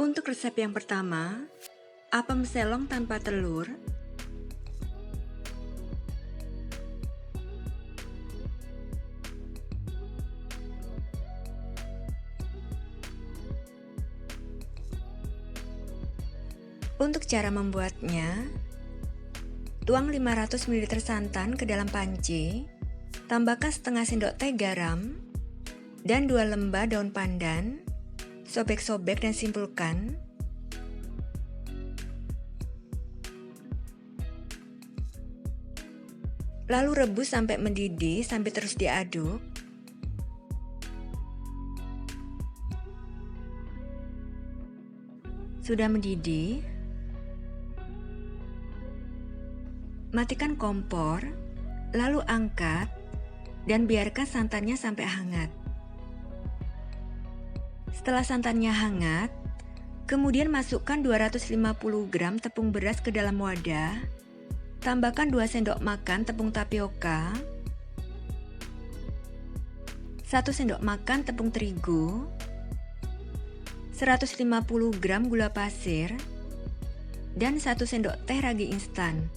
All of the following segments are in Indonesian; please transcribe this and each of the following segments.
Untuk resep yang pertama, apem selong tanpa telur. Untuk cara membuatnya, tuang 500 ml santan ke dalam panci, tambahkan setengah sendok teh garam, dan 2 lembar daun pandan, sobek-sobek dan simpulkan. Lalu rebus sampai mendidih sambil terus diaduk. Sudah mendidih, matikan kompor, lalu angkat dan biarkan santannya sampai hangat. Setelah santannya hangat, kemudian masukkan 250 gram tepung beras ke dalam wadah, tambahkan 2 sendok makan tepung tapioka, 1 sendok makan tepung terigu, 150 gram gula pasir, dan 1 sendok teh ragi instan.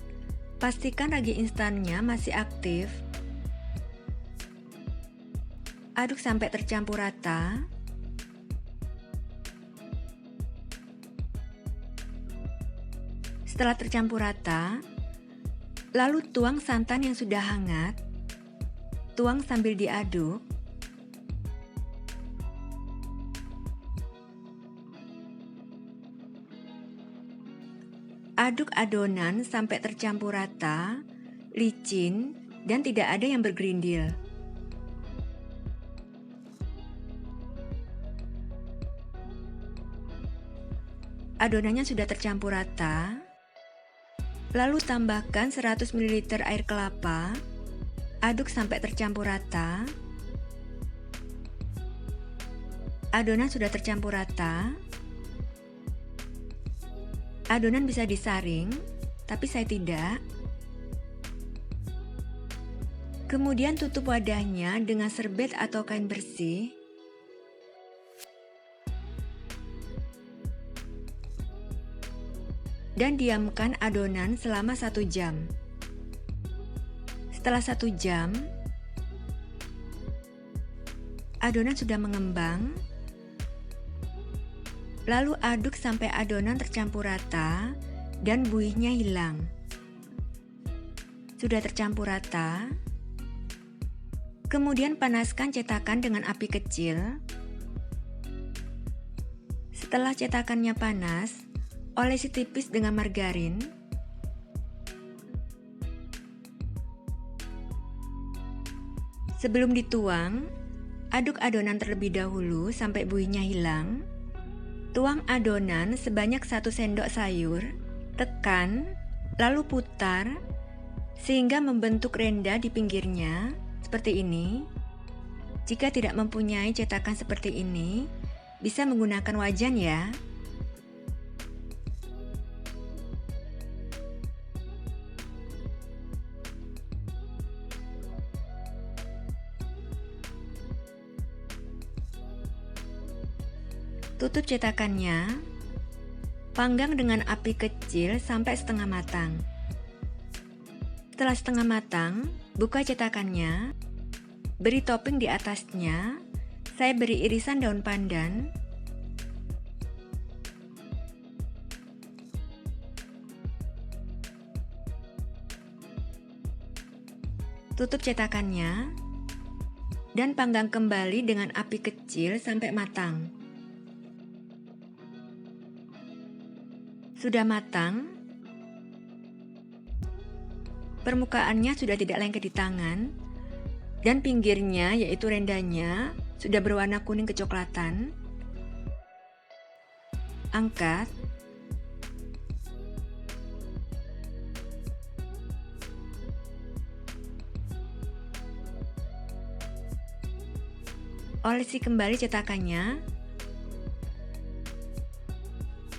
Pastikan ragi instannya masih aktif. Aduk sampai tercampur rata. Setelah tercampur rata, lalu tuang santan yang sudah hangat. Tuang sambil diaduk. Aduk adonan sampai tercampur rata, licin, dan tidak ada yang bergerindil. Adonannya sudah tercampur rata, lalu tambahkan 100 ml air kelapa, aduk sampai tercampur rata. Adonan sudah tercampur rata. Adonan bisa disaring, tapi saya tidak. Kemudian tutup wadahnya dengan serbet atau kain bersih. Dan diamkan adonan selama 1 jam. Setelah 1 jam, adonan sudah mengembang. Lalu aduk sampai adonan tercampur rata dan buihnya hilang. Sudah tercampur rata. Kemudian panaskan cetakan dengan api kecil. Setelah cetakannya panas, olesi tipis dengan margarin. Sebelum dituang, aduk adonan terlebih dahulu sampai buihnya hilang. Tuang adonan sebanyak 1 sendok sayur, tekan, lalu putar, sehingga membentuk renda di pinggirnya, seperti ini. Jika tidak mempunyai cetakan seperti ini, bisa menggunakan wajan ya. Tutup cetakannya, panggang dengan api kecil sampai setengah matang. Setelah setengah matang, buka cetakannya, beri topping di atasnya. Saya beri irisan daun pandan, tutup cetakannya, dan panggang kembali dengan api kecil sampai matang. Sudah matang, permukaannya sudah tidak lengket di tangan, dan pinggirnya yaitu rendanya sudah berwarna kuning kecoklatan. Angkat, olesi kembali cetakannya.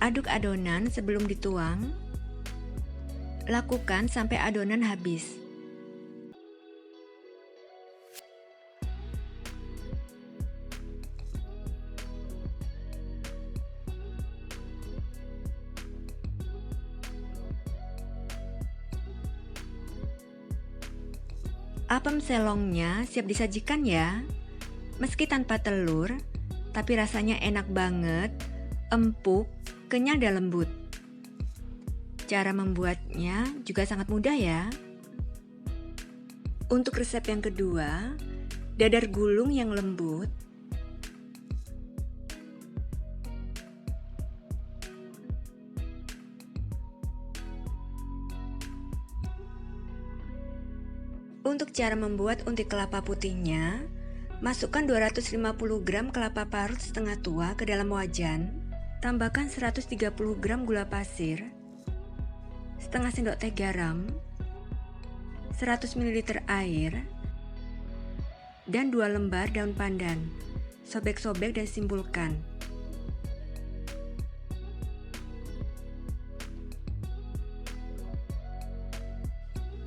Aduk adonan sebelum dituang. Lakukan sampai adonan habis. Apem selongnya siap disajikan ya. Meski tanpa telur, tapi rasanya enak banget, empuk, kenyal dan lembut. Cara membuatnya juga sangat mudah ya. Untuk resep yang kedua, dadar gulung yang lembut. Untuk cara membuat unti kelapa putihnya, masukkan 250 gram kelapa parut setengah tua ke dalam wajan, tambahkan 130 gram gula pasir, setengah sendok teh garam, 100 ml air, dan 2 lembar daun pandan. Sobek-sobek dan simpulkan.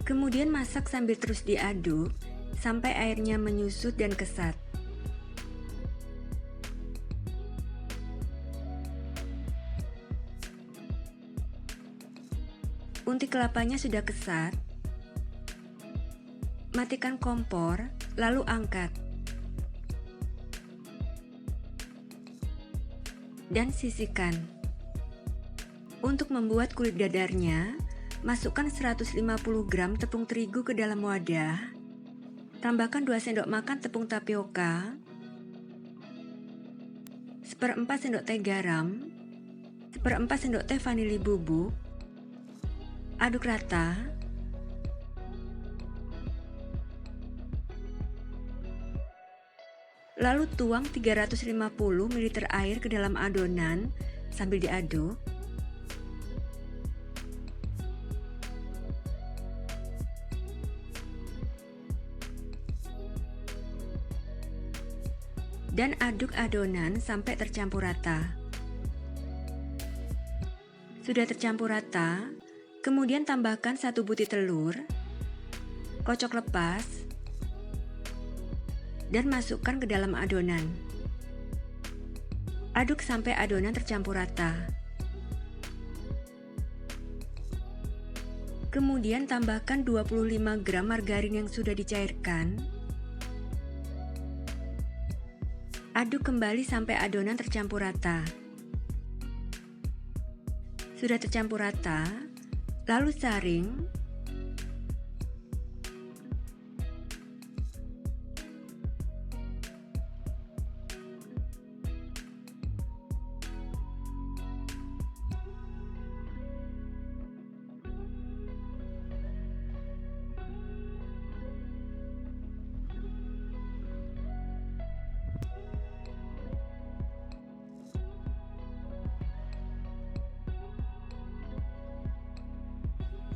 Kemudian masak sambil terus diaduk sampai airnya menyusut dan kesat. Unti kelapanya sudah kesat. Matikan kompor, lalu angkat. Dan sisihkan. Untuk membuat kulit dadarnya, masukkan 150 gram tepung terigu ke dalam wadah. Tambahkan 2 sendok makan tepung tapioka, 1/4 sendok teh garam, 1/4 sendok teh vanili bubuk. Aduk rata. Lalu tuang 350 ml air ke dalam adonan sambil diaduk. Dan aduk adonan sampai tercampur rata. Sudah tercampur rata, kemudian tambahkan 1 butir telur, kocok lepas, dan masukkan ke dalam adonan. Aduk sampai adonan tercampur rata. Kemudian tambahkan 25 gram margarin yang sudah dicairkan. Aduk kembali sampai adonan tercampur rata. Sudah tercampur rata, lalu saring.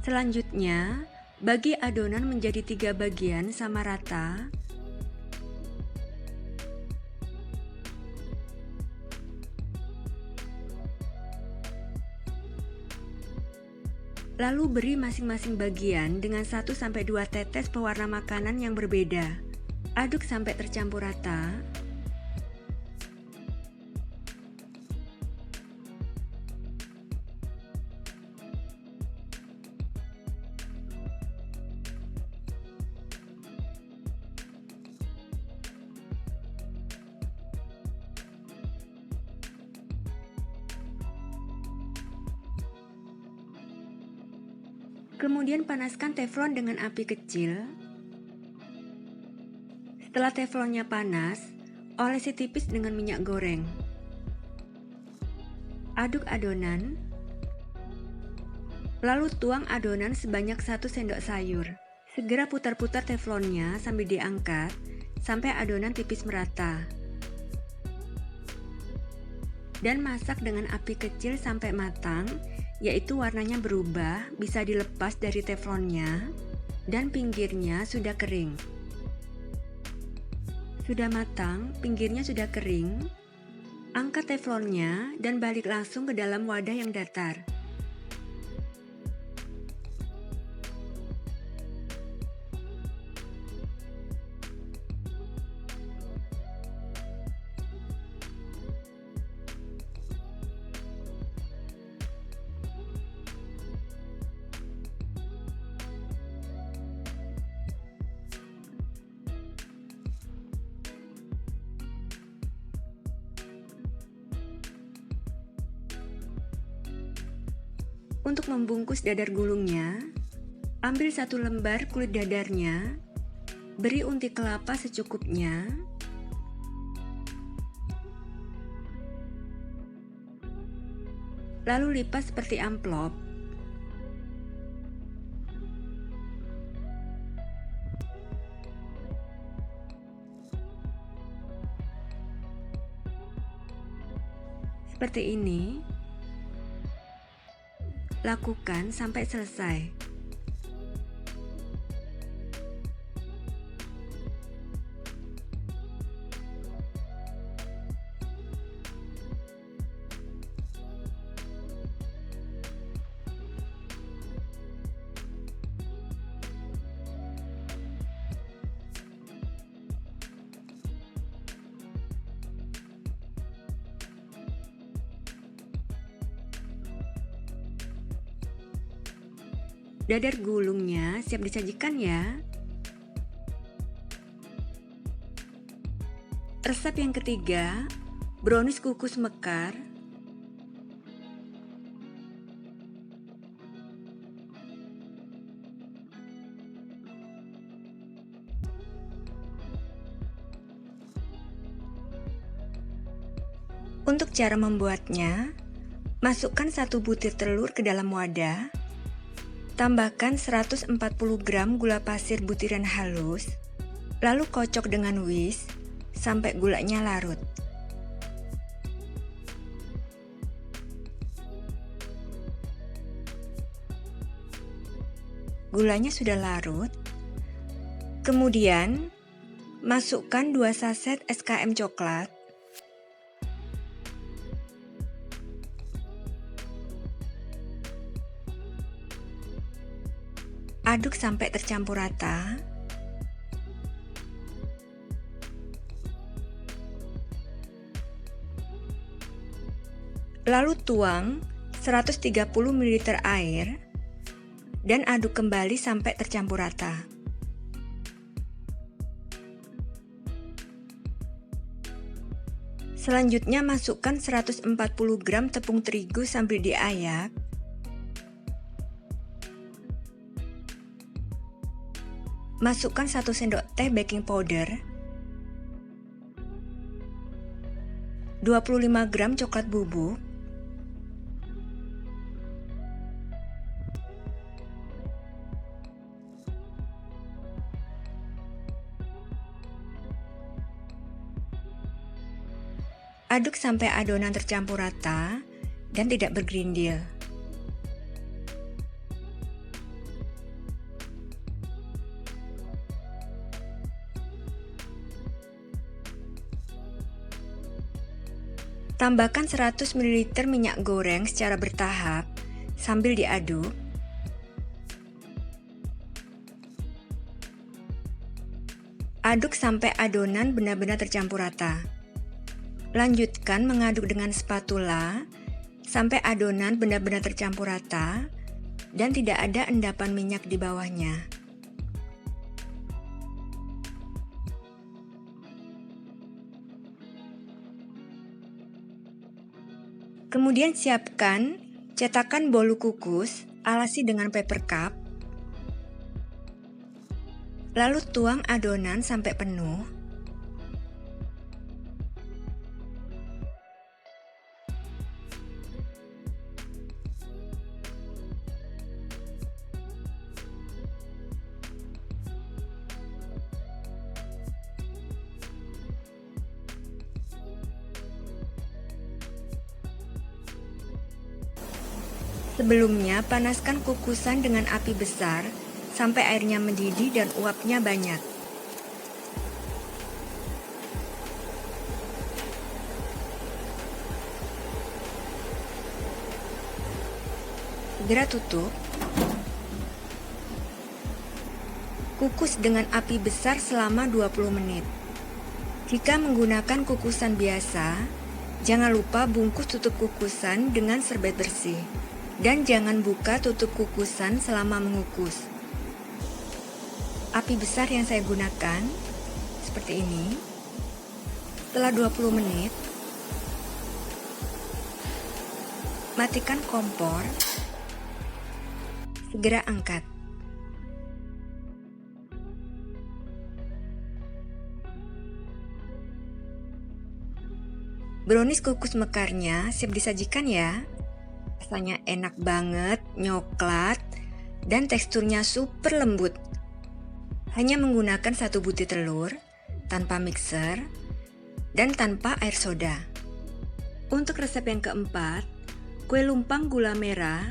Selanjutnya, bagi adonan menjadi 3 bagian sama rata. Lalu beri masing-masing bagian dengan 1-2 tetes pewarna makanan yang berbeda. Aduk sampai tercampur rata. Kemudian panaskan teflon dengan api kecil. Setelah teflonnya panas, olesi tipis dengan minyak goreng. Aduk adonan. Lalu tuang adonan sebanyak 1 sendok sayur. Segera putar-putar teflonnya sambil diangkat sampai adonan tipis merata. Dan masak dengan api kecil sampai matang, yaitu warnanya berubah, bisa dilepas dari teflonnya, dan pinggirnya sudah kering. Sudah matang, pinggirnya sudah kering. Angkat teflonnya dan balik langsung ke dalam wadah yang datar. Untuk membungkus dadar gulungnya, ambil 1 lembar kulit dadarnya, beri unti kelapa secukupnya, lalu lipat seperti amplop. Seperti ini. Lakukan sampai selesai. Dadar gulungnya siap disajikan ya. Resep yang ketiga, brownies kukus mekar. Untuk cara membuatnya, masukkan 1 butir telur ke dalam wadah. Tambahkan 140 gram gula pasir butiran halus, lalu kocok dengan whisk sampai gulanya larut. Gulanya sudah larut. Kemudian, masukkan 2 saset SKM coklat. Aduk sampai tercampur rata. Lalu tuang 130 ml air dan aduk kembali sampai tercampur rata. Selanjutnya masukkan 140 gram tepung terigu sambil diayak. Masukkan 1 sendok teh baking powder, 25 gram coklat bubuk, aduk sampai adonan tercampur rata dan tidak bergerindil. Tambahkan 100 ml minyak goreng secara bertahap sambil diaduk. Aduk sampai adonan benar-benar tercampur rata. Lanjutkan mengaduk dengan spatula sampai adonan benar-benar tercampur rata dan tidak ada endapan minyak di bawahnya. Kemudian siapkan cetakan bolu kukus, alasi dengan paper cup. Lalu tuang adonan sampai penuh. Sebelumnya, panaskan kukusan dengan api besar sampai airnya mendidih dan uapnya banyak. Segera tutup. Kukus dengan api besar selama 20 menit. Jika menggunakan kukusan biasa, jangan lupa bungkus tutup kukusan dengan serbet bersih. Dan jangan buka tutup kukusan selama mengukus. Api besar yang saya gunakan seperti ini. Setelah 20 menit, matikan kompor. Segera angkat. Brownies kukus mekarnya siap disajikan ya. Rasanya enak banget, nyoklat, dan teksturnya super lembut. Hanya menggunakan 1 butir telur, tanpa mixer, dan tanpa air soda. Untuk resep yang keempat, kue lumpang gula merah.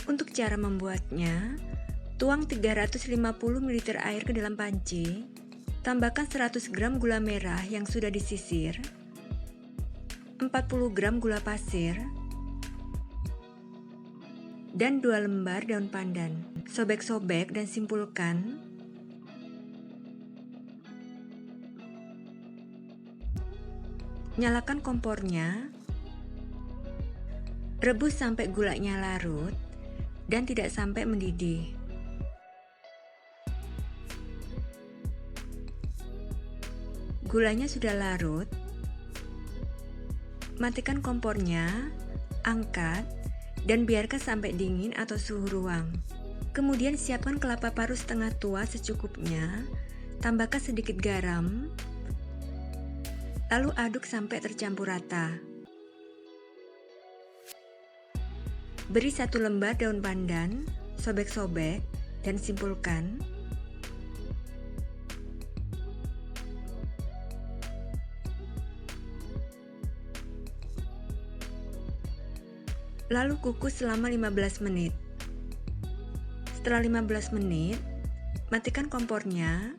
Untuk cara membuatnya, tuang 350 ml air ke dalam panci, tambahkan 100 gram gula merah yang sudah disisir, 40 gram gula pasir, dan 2 lembar daun pandan. Sobek-sobek dan simpulkan. Nyalakan kompornya, rebus sampai gulanya larut dan tidak sampai mendidih. Gulanya sudah larut, matikan kompornya, angkat, dan biarkan sampai dingin atau suhu ruang. Kemudian siapkan kelapa parut setengah tua secukupnya, tambahkan sedikit garam, lalu aduk sampai tercampur rata. Beri 1 lembar daun pandan, sobek-sobek, dan simpulkan. Lalu kukus selama 15 menit. Setelah 15 menit, matikan kompornya,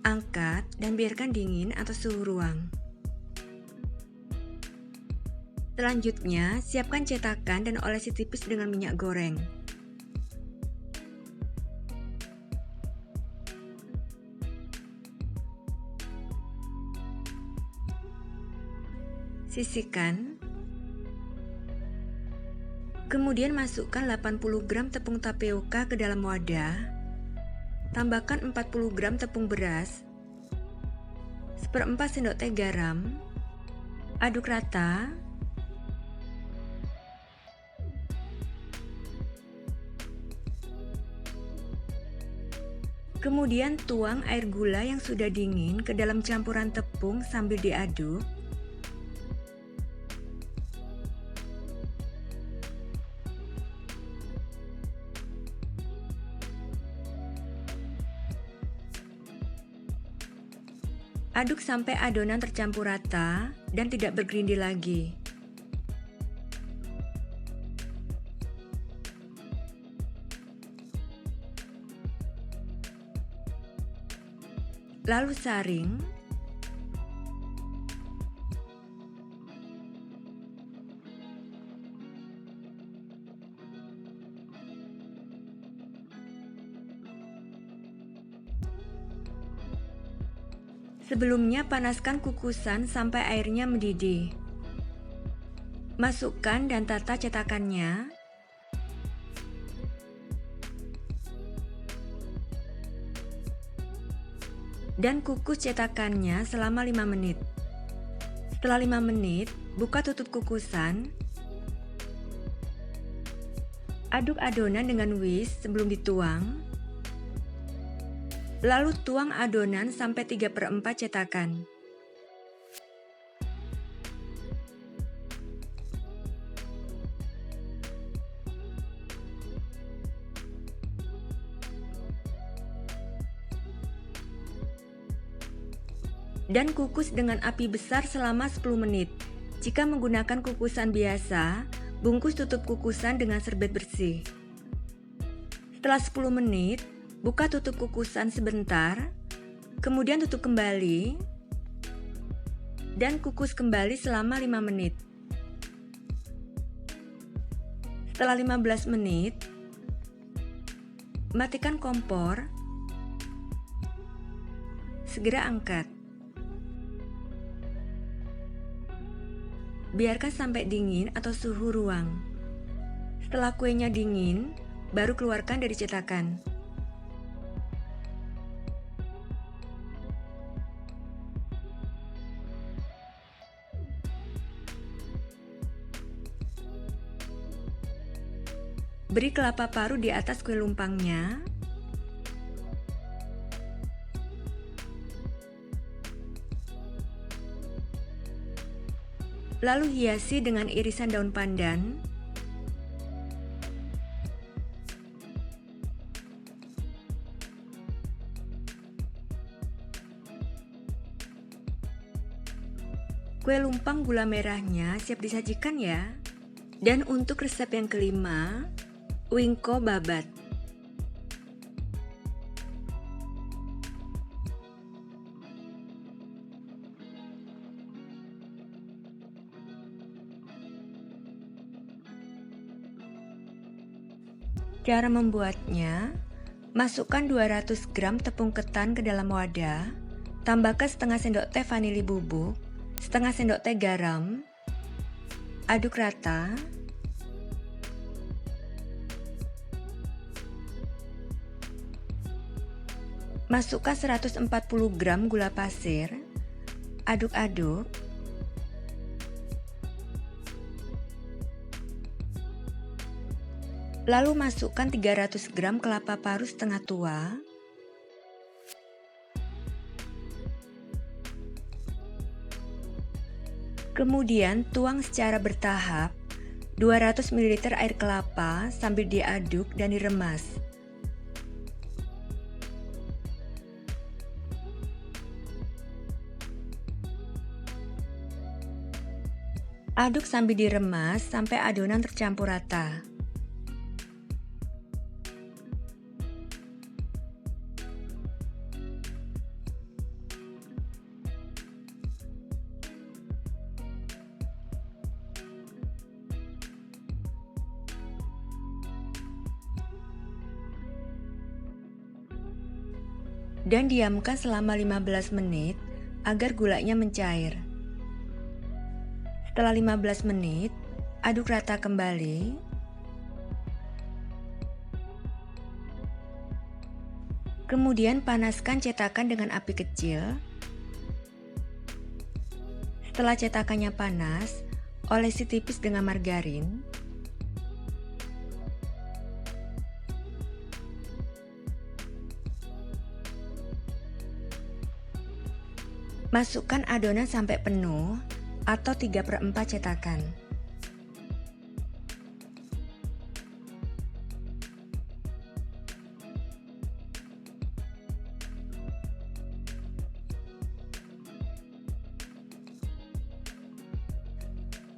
angkat, dan biarkan dingin atau suhu ruang. Selanjutnya, siapkan cetakan dan olesi tipis dengan minyak goreng. Sisihkan. Kemudian masukkan 80 gram tepung tapioka ke dalam wadah. Tambahkan 40 gram tepung beras, 1/4 sendok teh garam. Aduk rata. Kemudian tuang air gula yang sudah dingin ke dalam campuran tepung sambil diaduk. Aduk sampai adonan tercampur rata dan tidak bergerindil lagi. Lalu saring. Sebelumnya panaskan kukusan sampai airnya mendidih. Masukkan dan tata cetakannya. Dan kukus cetakannya selama 5 menit. Setelah 5 menit, buka tutup kukusan. Aduk adonan dengan whisk sebelum dituang. Lalu tuang adonan sampai 3/4 cetakan. Dan kukus dengan api besar selama 10 menit. Jika menggunakan kukusan biasa, bungkus tutup kukusan dengan serbet bersih. Setelah 10 menit, buka tutup kukusan sebentar, kemudian tutup kembali, dan kukus kembali selama 5 menit. Setelah 15 menit, matikan kompor, segera angkat. Biarkan sampai dingin atau suhu ruang. Setelah kuenya dingin, baru keluarkan dari cetakan. Beri kelapa parut di atas kue lumpangnya. Lalu hiasi dengan irisan daun pandan. Kue lumpang gula merahnya siap disajikan ya. Dan untuk resep yang kelima, wingko babat. Cara membuatnya, masukkan 200 gram tepung ketan ke dalam wadah, tambahkan setengah sendok teh vanili bubuk, setengah sendok teh garam, aduk rata. Masukkan 140 gram gula pasir, aduk-aduk. Lalu masukkan 300 gram kelapa parut setengah tua. Kemudian tuang secara bertahap 200 ml air kelapa sambil diaduk dan diremas. Aduk sambil diremas sampai adonan tercampur rata. Dan diamkan selama 15 menit agar gulanya mencair. Setelah 15 menit, aduk rata kembali. Kemudian panaskan cetakan dengan api kecil. Setelah cetakannya panas, olesi tipis dengan margarin. Masukkan adonan sampai penuh atau 3/4 cetakan.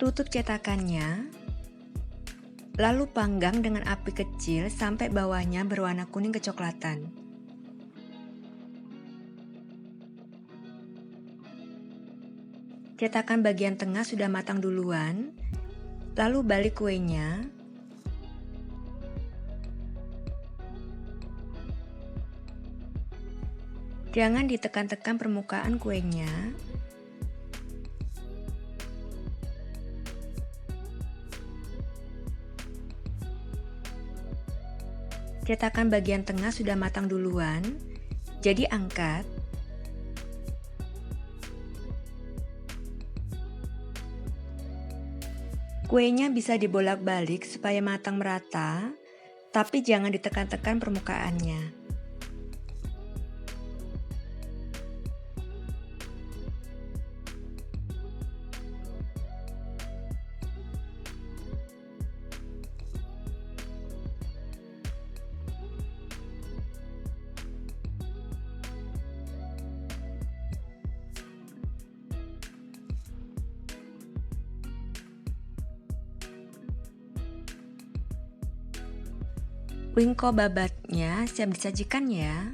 Tutup cetakannya, lalu panggang dengan api kecil sampai bawahnya berwarna kuning kecoklatan. Cetakan bagian tengah sudah matang duluan, lalu balik kuenya. Jangan ditekan-tekan permukaan kuenya. Cetakan bagian tengah sudah matang duluan, jadi angkat. Kuenya bisa dibolak-balik supaya matang merata, tapi jangan ditekan-tekan permukaannya. Wingko babatnya siap disajikan ya.